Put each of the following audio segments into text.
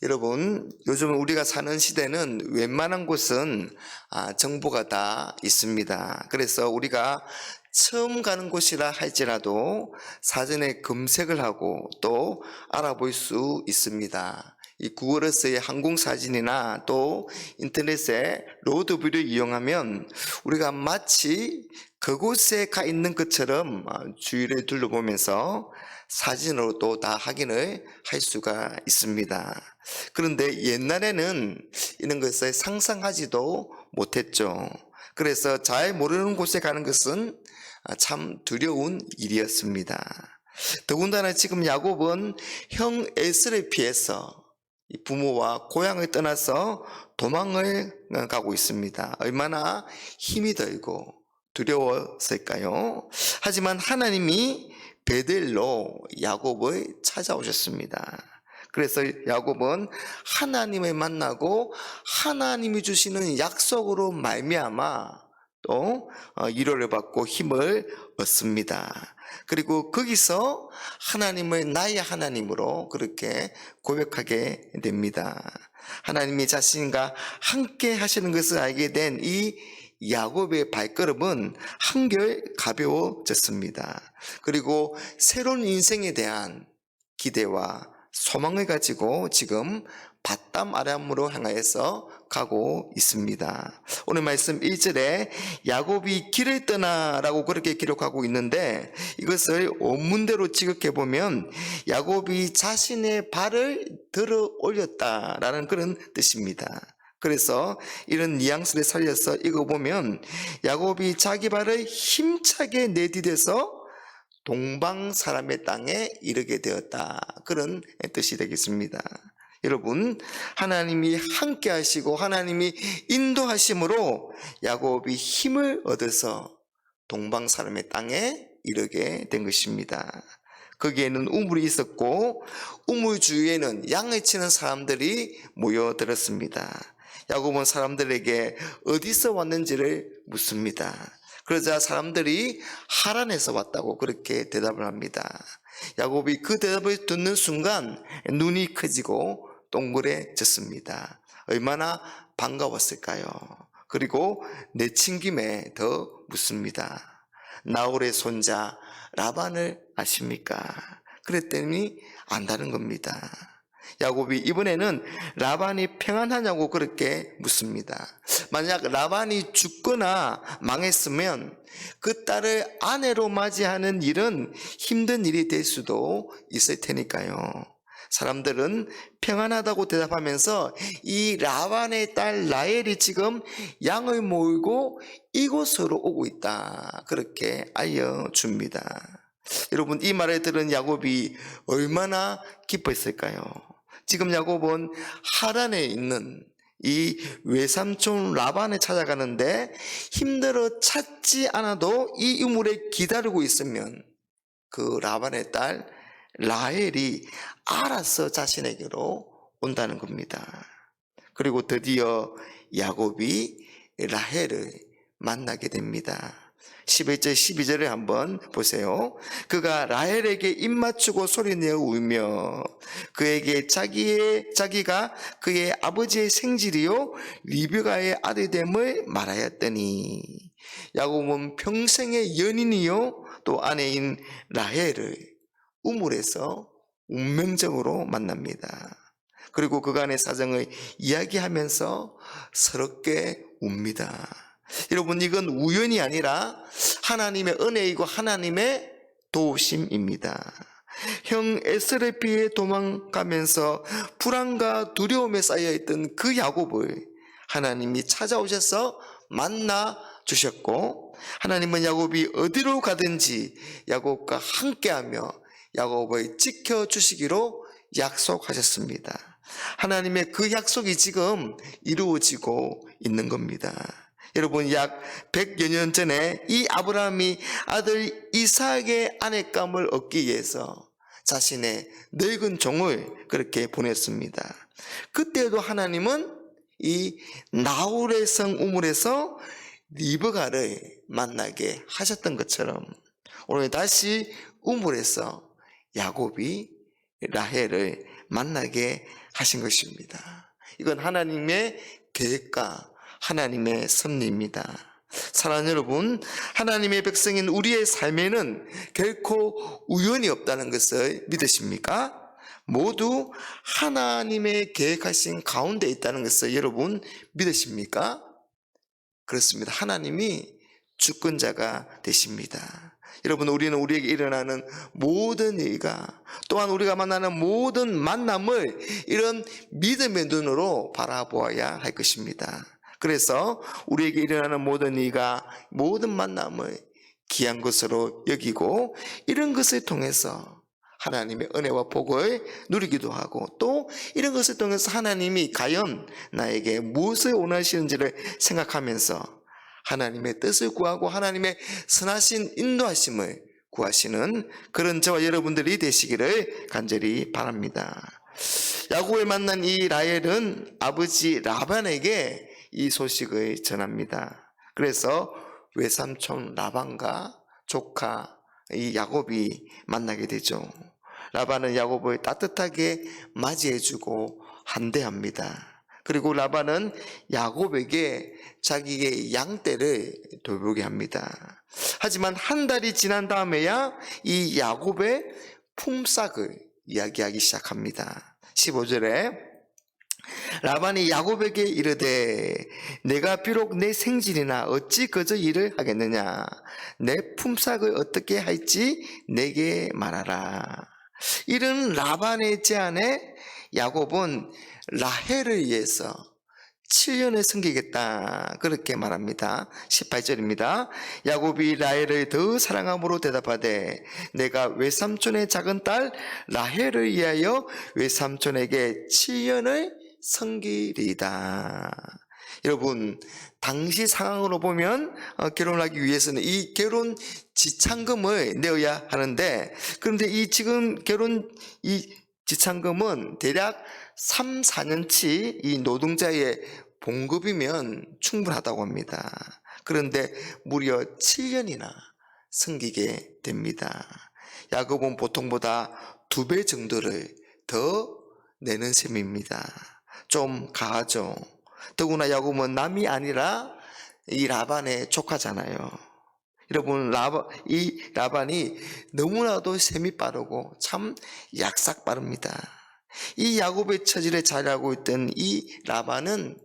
여러분, 요즘 우리가 사는 시대는 웬만한 곳은 정보가 다 있습니다. 그래서 우리가 처음 가는 곳이라 할지라도 사전에 검색을 하고 또 알아볼 수 있습니다. 이 구글에서의 항공사진이나 또 인터넷의 로드뷰를 이용하면 우리가 마치 그곳에 가 있는 것처럼 주위를 둘러보면서 사진으로도 다 확인을 할 수가 있습니다. 그런데 옛날에는 이런 것을 상상하지도 못했죠. 그래서 잘 모르는 곳에 가는 것은 참 두려운 일이었습니다. 더군다나 지금 야곱은 형 에서를 피해서 부모와 고향을 떠나서 도망을 가고 있습니다. 얼마나 힘이 들고 두려웠을까요? 하지만 하나님이 베델로 야곱을 찾아오셨습니다. 그래서 야곱은 하나님을 만나고 하나님이 주시는 약속으로 말미암아 또 위로를 받고 힘을 얻습니다. 그리고 거기서 하나님을 나의 하나님으로 그렇게 고백하게 됩니다. 하나님이 자신과 함께 하시는 것을 알게 된 이 야곱의 발걸음은 한결 가벼워졌습니다. 그리고 새로운 인생에 대한 기대와 소망을 가지고 지금 바담 아람으로 향하여서 가고 있습니다. 오늘 말씀 1절에 야곱이 길을 떠나라고 그렇게 기록하고 있는데 이것을 원문대로 지극해 보면 야곱이 자신의 발을 들어 올렸다라는 그런 뜻입니다. 그래서 이런 뉘앙스를 살려서 읽어보면 야곱이 자기 발을 힘차게 내디뎌서 동방 사람의 땅에 이르게 되었다. 그런 뜻이 되겠습니다. 여러분, 하나님이 함께 하시고 하나님이 인도하심으로 야곱이 힘을 얻어서 동방 사람의 땅에 이르게 된 것입니다. 거기에는 우물이 있었고 우물 주위에는 양을 치는 사람들이 모여들었습니다. 야곱은 사람들에게 어디서 왔는지를 묻습니다. 그러자 사람들이 하란에서 왔다고 그렇게 대답을 합니다. 야곱이 그 대답을 듣는 순간 눈이 커지고 동그래졌습니다. 얼마나 반가웠을까요? 그리고 내친 김에 더 묻습니다. 나홀의 손자 라반을 아십니까? 그랬더니 안다는 겁니다. 야곱이 이번에는 라반이 평안하냐고 그렇게 묻습니다. 만약 라반이 죽거나 망했으면 그 딸을 아내로 맞이하는 일은 힘든 일이 될 수도 있을 테니까요. 사람들은 평안하다고 대답하면서 이 라반의 딸 라헬이 지금 양을 몰고 이곳으로 오고 있다 그렇게 알려줍니다. 여러분, 이 말을 들은 야곱이 얼마나 기뻐했을까요? 지금 야곱은 하란에 있는 이 외삼촌 라반을 찾아가는데 힘들어 찾지 않아도 이 우물에 기다리고 있으면 그 라반의 딸 라헬이 알아서 자신에게로 온다는 겁니다. 그리고 드디어 야곱이 라헬을 만나게 됩니다. 11절 12절을 한번 보세요. 그가 라헬에게 입맞추고 소리내어 울며 그에게 자기가 그의 아버지의 생질이요 리브가의 아들됨을 말하였더니 야곱은 평생의 연인이요 또 아내인 라헬을 우물에서 운명적으로 만납니다. 그리고 그간의 사정을 이야기하면서 서럽게 웁니다. 여러분, 이건 우연이 아니라 하나님의 은혜이고 하나님의 도우심입니다. 형 에스를 피해 도망가면서 불안과 두려움에 쌓여있던 그 야곱을 하나님이 찾아오셔서 만나 주셨고 하나님은 야곱이 어디로 가든지 야곱과 함께하며 야곱을 지켜주시기로 약속하셨습니다. 하나님의 그 약속이 지금 이루어지고 있는 겁니다. 여러분, 약 100여 년 전에 이 아브라함이 아들 이삭의 아내감을 얻기 위해서 자신의 늙은 종을 그렇게 보냈습니다. 그때도 하나님은 이 나홀의 성 우물에서 리브가를 만나게 하셨던 것처럼 오늘 다시 우물에서 야곱이 라헬을 만나게 하신 것입니다. 이건 하나님의 계획과 하나님의 섭리입니다. 사랑하는 여러분, 하나님의 백성인 우리의 삶에는 결코 우연이 없다는 것을 믿으십니까? 모두 하나님의 계획하신 가운데 있다는 것을 여러분 믿으십니까? 그렇습니다. 하나님이 주권자가 되십니다. 여러분, 우리는 우리에게 일어나는 모든 일과 또한 우리가 만나는 모든 만남을 이런 믿음의 눈으로 바라보아야 할 것입니다. 그래서 우리에게 일어나는 모든 일과 모든 만남을 귀한 것으로 여기고 이런 것을 통해서 하나님의 은혜와 복을 누리기도 하고 또 이런 것을 통해서 하나님이 과연 나에게 무엇을 원하시는지를 생각하면서 하나님의 뜻을 구하고 하나님의 선하신 인도하심을 구하시는 그런 저와 여러분들이 되시기를 간절히 바랍니다. 야곱을 만난 이 라헬은 아버지 라반에게 이 소식을 전합니다. 그래서 외삼촌 라반과 조카 이 야곱이 만나게 되죠. 라반은 야곱을 따뜻하게 맞이해주고 환대합니다. 그리고 라반은 야곱에게 자기의 양떼를 돌보게 합니다. 하지만 한 달이 지난 다음에야 이 야곱의 품삯을 이야기하기 시작합니다. 15절에 라반이 야곱에게 이르되 내가 비록 내 생질이나 어찌 그저 일을 하겠느냐 내 품삯을 어떻게 할지 내게 말하라. 이런 라반의 제안에 야곱은 라헬을 위해서 7년을 섬기겠다 그렇게 말합니다. 18절입니다. 야곱이 라헬을 더 사랑함으로 대답하되 내가 외삼촌의 작은 딸 라헬을 위하여 외삼촌에게 7년을 섬기리이다. 여러분, 당시 상황으로 보면 결혼하기 위해서는 이 결혼 지참금을 내어야 하는데, 그런데 이 지금 결혼 이 지참금은 대략 3, 4년치 이 노동자의 봉급이면 충분하다고 합니다. 그런데 무려 7년이나 섬기게 됩니다. 야곱은 보통보다 2배 정도를 더 내는 셈입니다. 좀 가하죠. 더구나 야곱은 남이 아니라 이 라반의 조카잖아요. 여러분, 이 라반이 너무나도 셈이 빠르고 참 약삭 빠릅니다. 이 야곱의 처지를 잘 알고 있던 이 라반은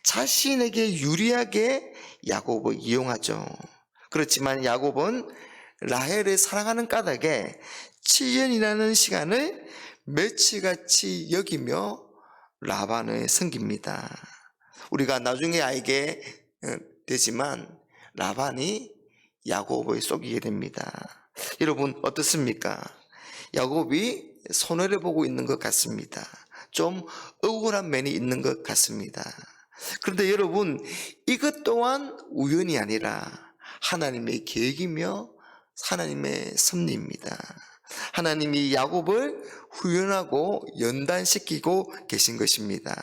자신에게 유리하게 야곱을 이용하죠. 그렇지만 야곱은 라헬을 사랑하는 까닭에 7년이라는 시간을 며칠같이 여기며 라반을 섬깁니다. 우리가 나중에 알게 되지만 라반이 야곱을 속이게 됩니다. 여러분 어떻습니까? 야곱이 손해를 보고 있는 것 같습니다. 좀 억울한 면이 있는 것 같습니다. 그런데 여러분, 이것 또한 우연이 아니라 하나님의 계획이며 하나님의 섭리입니다. 하나님이 야곱을 후련하고 연단시키고 계신 것입니다.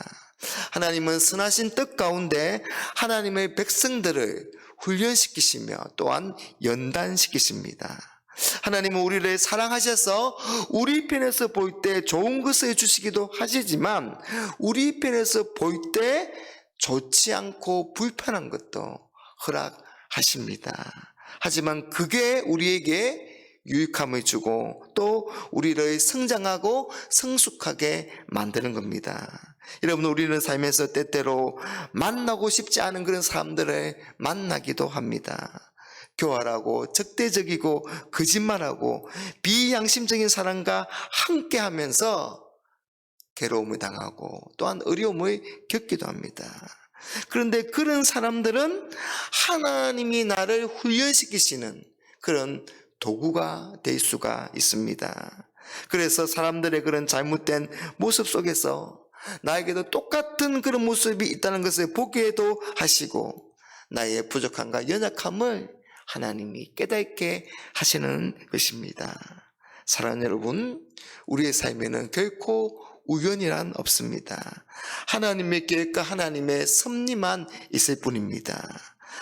하나님은 선하신 뜻 가운데 하나님의 백성들을 훈련시키시며 또한 연단시키십니다. 하나님은 우리를 사랑하셔서 우리 편에서 볼 때 좋은 것을 주시기도 하시지만 우리 편에서 볼 때 좋지 않고 불편한 것도 허락하십니다. 하지만 그게 우리에게 유익함을 주고 또 우리를 성장하고 성숙하게 만드는 겁니다. 여러분, 우리는 살면서 때때로 만나고 싶지 않은 그런 사람들을 만나기도 합니다. 교활하고 적대적이고 거짓말하고 비양심적인 사람과 함께하면서 괴로움을 당하고 또한 어려움을 겪기도 합니다. 그런데 그런 사람들은 하나님이 나를 훈련시키시는 그런 도구가 될 수가 있습니다. 그래서 사람들의 그런 잘못된 모습 속에서 나에게도 똑같은 그런 모습이 있다는 것을 보게도 하시고 나의 부족함과 연약함을 하나님이 깨닫게 하시는 것입니다. 사랑하는 여러분, 우리의 삶에는 결코 우연이란 없습니다. 하나님의 계획과 하나님의 섭리만 있을 뿐입니다.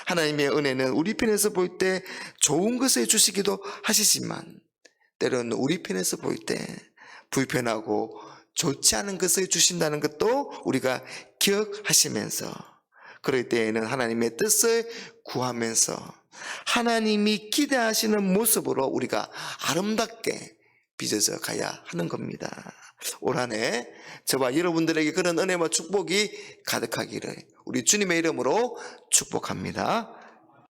하나님의 은혜는 우리 편에서 볼 때 좋은 것을 주시기도 하시지만 때로는 우리 편에서 볼 때 불편하고 좋지 않은 것을 주신다는 것도 우리가 기억하시면서 그럴 때에는 하나님의 뜻을 구하면서 하나님이 기대하시는 모습으로 우리가 아름답게 빚어져 가야 하는 겁니다. 올 한 해 저와 여러분들에게 그런 은혜와 축복이 가득하기를 우리 주님의 이름으로 축복합니다.